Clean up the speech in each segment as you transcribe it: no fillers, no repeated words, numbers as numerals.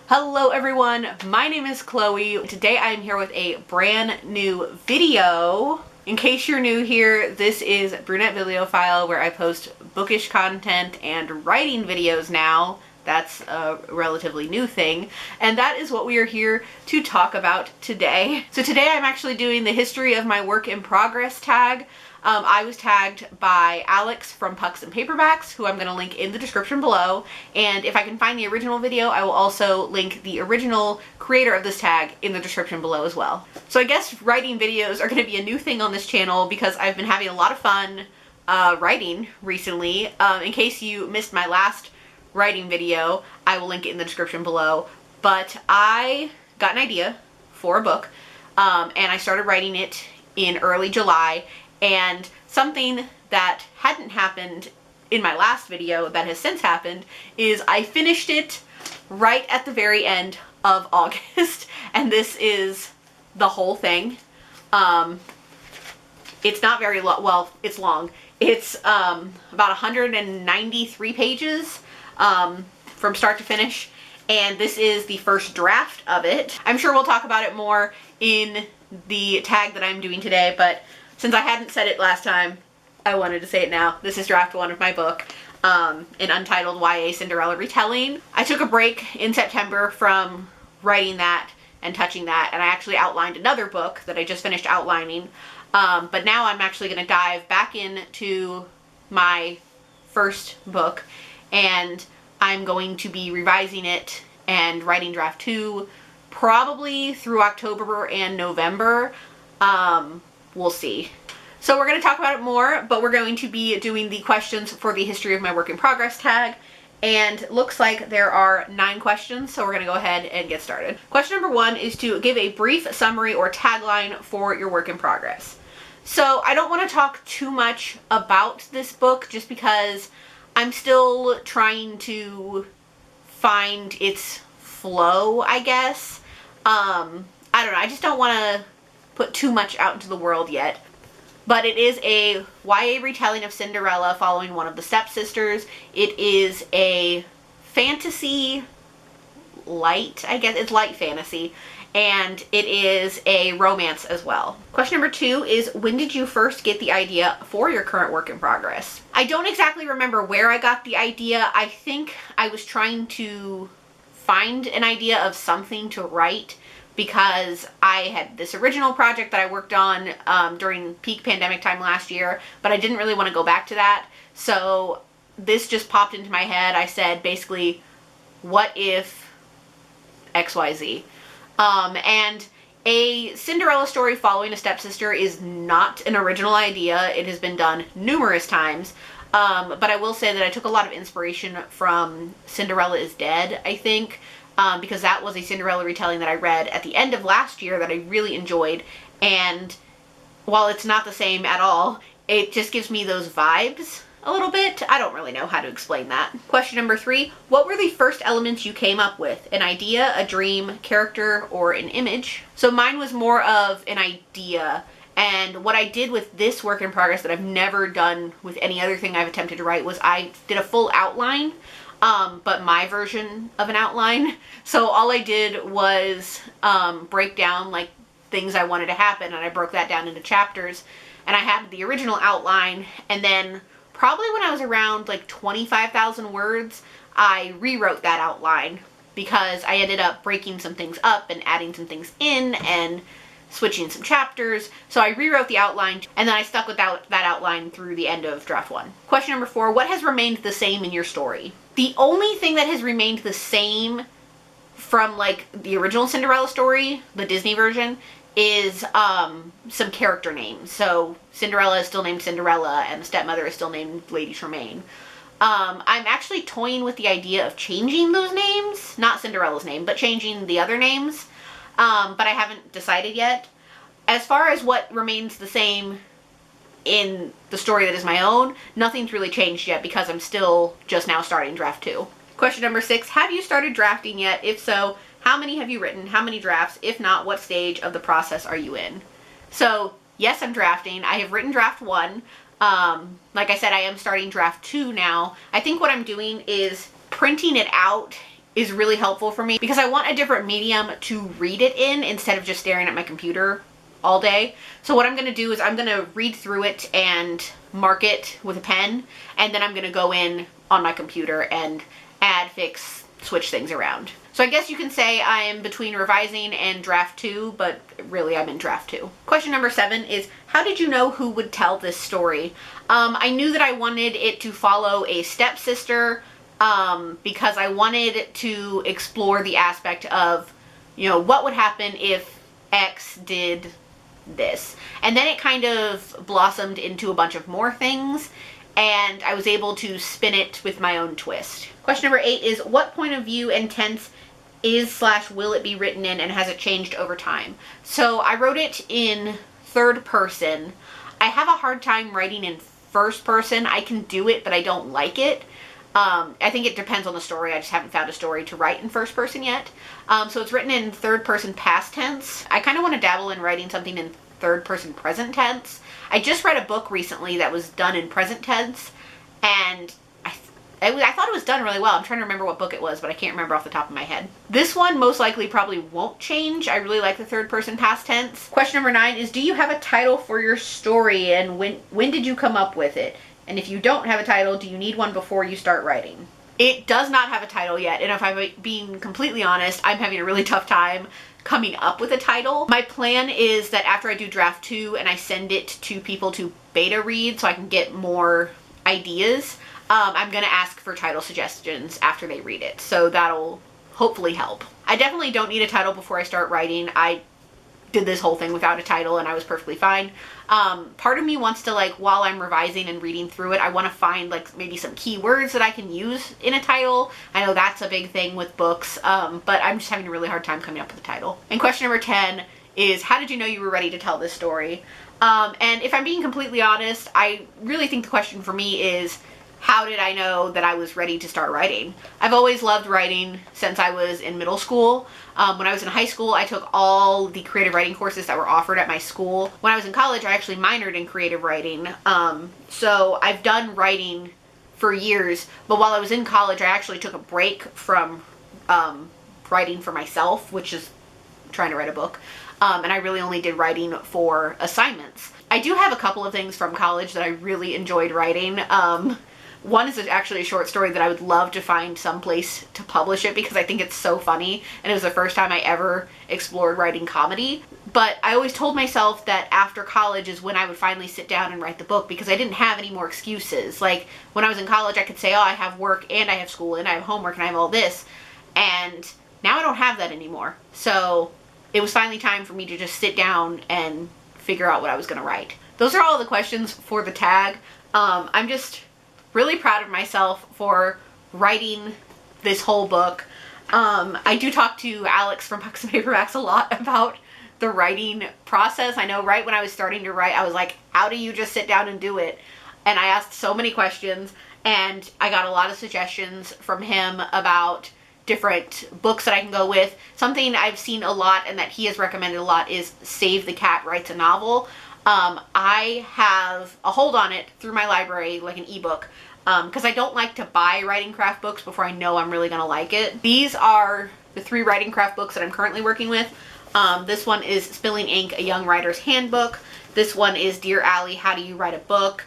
Hello everyone, my name is Chloe. Today I am here with a brand new video. In case you're new here, this is Brunette Bibliophile, where I post bookish content and writing videos now. That's a relatively new thing, and that is what we are here to talk about today. So today I'm actually doing the history of my work in progress tag. I was tagged by Alex from Pucks and Paperbacks, who I'm going to link in the description below, and if I can find the original video, I will also link the original creator of this tag in the description below as well. So I guess writing videos are going to be a new thing on this channel because I've been having a lot of fun writing recently. In case you missed my last writing video, I will link it in the description below, but I got an idea for a book, and I started writing it in early July. And something that hadn't happened in my last video that has since happened is I finished it right at the very end of August, and this is the whole thing. It's not very long, well, it's long. It's about 193 pages from start to finish, and this is the first draft of it. I'm sure we'll talk about it more in the tag that I'm doing today, but since I hadn't said it last time, I wanted to say it now. This is draft one of my book, an untitled YA Cinderella retelling. I took a break in September from writing that and touching that, and I actually outlined another book that I just finished outlining. But now I'm actually going to dive back into my first book, and I'm going to be revising it and writing draft 2 probably through October and November. We'll see. So we're going to talk about it more, but we're going to be doing the questions for the history of my work in progress tag, and looks like there are 9 questions, so we're going to go ahead and get started. Question number 1 is to give a brief summary or tagline for your work in progress. So I don't want to talk too much about this book just because I'm still trying to find its flow, I guess. I don't know, I just don't want to put too much out into the world yet. But it is a YA retelling of Cinderella following one of the stepsisters. It is a fantasy light, I guess. It's light fantasy. And it is a romance as well. Question number 2 is, when did you first get the idea for your current work in progress? I don't exactly remember where I got the idea. I think I was trying to find an idea of something to write, because I had this original project that I worked on during peak pandemic time last year, but I didn't really want to go back to that. So this just popped into my head. I said, basically, what if XYZ? And a Cinderella story following a stepsister is not an original idea. It has been done numerous times. But I will say that I took a lot of inspiration from Cinderella is Dead, I think. Because that was a Cinderella retelling that I read at the end of last year that I really enjoyed, and while it's not the same at all, it just gives me those vibes a little bit. I don't really know how to explain that. Question number 3, what were the first elements you came up with? An idea, a dream, character, or an image? So mine was more of an idea, and what I did with this work in progress that I've never done with any other thing I've attempted to write was I did a full outline. But my version of an outline. So all I did was break down like things I wanted to happen, and I broke that down into chapters, and I had the original outline, and then probably when I was around like 25,000 words, I rewrote that outline because I ended up breaking some things up and adding some things in and switching some chapters. So I rewrote the outline, and then I stuck with that outline through the end of draft 1. Question number 4, what has remained the same in your story? The only thing that has remained the same from like the original Cinderella story, the Disney version, is some character names. So Cinderella is still named Cinderella, and the stepmother is still named Lady Tremaine. I'm actually toying with the idea of changing those names, not Cinderella's name, but changing the other names. But I haven't decided yet. As far as what remains the same in the story that is my own, nothing's really changed yet because I'm still just now starting draft 2. Question number 6, have you started drafting yet? If so, how many have you written? How many drafts? If not, what stage of the process are you in? So yes, I'm drafting. I have written draft 1. Like I said, I am starting draft 2 now. I think what I'm doing is printing it out is really helpful for me because I want a different medium to read it in instead of just staring at my computer all day. So what I'm going to do is I'm going to read through it and mark it with a pen, and then I'm going to go in on my computer and add, fix, switch things around. So I guess you can say I'm between revising and draft 2, but really I'm in draft 2. Question number 7 is, how did you know who would tell this story? I knew that I wanted it to follow a stepsister because I wanted to explore the aspect of, you know, what would happen if X did this. And then it kind of blossomed into a bunch of more things, and I was able to spin it with my own twist. Question number 8 is, what point of view and tense is/will it be written in, and has it changed over time? So I wrote it in third person. I have a hard time writing in first person. I can do it, but I don't like it. I think it depends on the story. I just haven't found a story to write in first person yet. So it's written in third person past tense. I kind of want to dabble in writing something in third person present tense. I just read a book recently that was done in present tense, and I thought it was done really well. I'm trying to remember what book it was, but I can't remember off the top of my head. This one most likely probably won't change. I really like the third person past tense. Question number 9 is, do you have a title for your story, and when did you come up with it? And if you don't have a title, do you need one before you start writing? It does not have a title yet, and if I'm being completely honest, I'm having a really tough time coming up with a title. My plan is that after I do draft 2 and I send it to people to beta read so I can get more ideas, I'm going to ask for title suggestions after they read it. So that'll hopefully help. I definitely don't need a title before I start writing. I did this whole thing without a title and I was perfectly fine. Part of me wants to, like, while I'm revising and reading through it, I want to find like maybe some keywords that I can use in a title. I know that's a big thing with books, but I'm just having a really hard time coming up with a title. And question number 10 is, how did you know you were ready to tell this story? And if I'm being completely honest, I really think the question for me is, how did I know that I was ready to start writing? I've always loved writing since I was in middle school. When I was in high school, I took all the creative writing courses that were offered at my school. When I was in college, I actually minored in creative writing. So I've done writing for years, but while I was in college, I actually took a break from writing for myself, which is trying to write a book. And I really only did writing for assignments. I do have a couple of things from college that I really enjoyed writing. One is actually a short story that I would love to find some place to publish it because I think it's so funny, and it was the first time I ever explored writing comedy. But I always told myself that after college is when I would finally sit down and write the book because I didn't have any more excuses. Like, when I was in college, I could say, oh, I have work and I have school and I have homework and I have all this. And now I don't have that anymore. So it was finally time for me to just sit down and figure out what I was going to write. Those are all the questions for the tag. I'm just really proud of myself for writing this whole book. I do talk to Alex from Pucks and Paperbacks a lot about the writing process. I know right when I was starting to write, I was like, how do you just sit down and do it? And I asked so many questions, and I got a lot of suggestions from him about different books that I can go with. Something I've seen a lot and that he has recommended a lot is Save the Cat Writes a Novel. I have a hold on it through my library, like an ebook, because I don't like to buy writing craft books before I know I'm really going to like it. These are the 3 writing craft books that I'm currently working with. This one is Spilling Ink, A Young Writer's Handbook. This one is Dear Allie, How Do You Write a Book?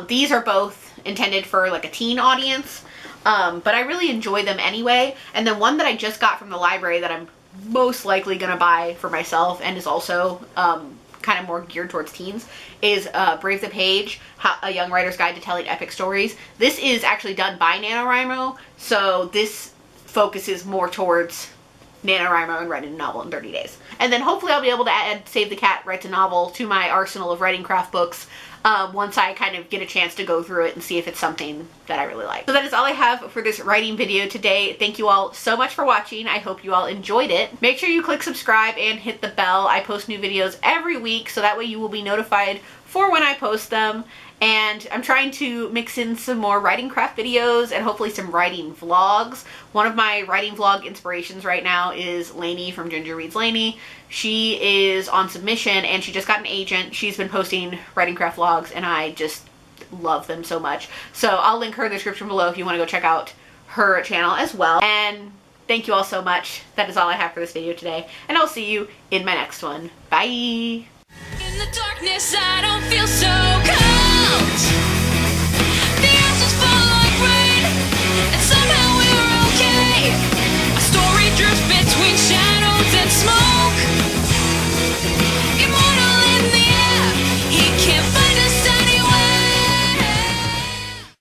These are both intended for like a teen audience, but I really enjoy them anyway. And then one that I just got from the library that I'm most likely going to buy for myself and is also kind of more geared towards teens is Brave the Page, A Young Writer's Guide to Telling Epic Stories. This is actually done by NaNoWriMo, so this focuses more towards NaNoWriMo and writing a novel in 30 days. And then hopefully I'll be able to add Save the Cat Writes a Novel to my arsenal of writing craft books once I kind of get a chance to go through it and see if it's something that I really like. So that is all I have for this writing video today. Thank you all so much for watching. I hope you all enjoyed it. Make sure you click subscribe and hit the bell. I post new videos every week, so that way you will be notified for when I post them. And I'm trying to mix in some more writing craft videos and hopefully some writing vlogs. One of my writing vlog inspirations right now is Lainey from Ginger Reads Lainey. She is on submission and she just got an agent. She's been posting writing craft vlogs and I just love them so much. So I'll link her in the description below if you want to go check out her channel as well. And thank you all so much. That is all I have for this video today, and I'll see you in my next one. Bye! In the darkness,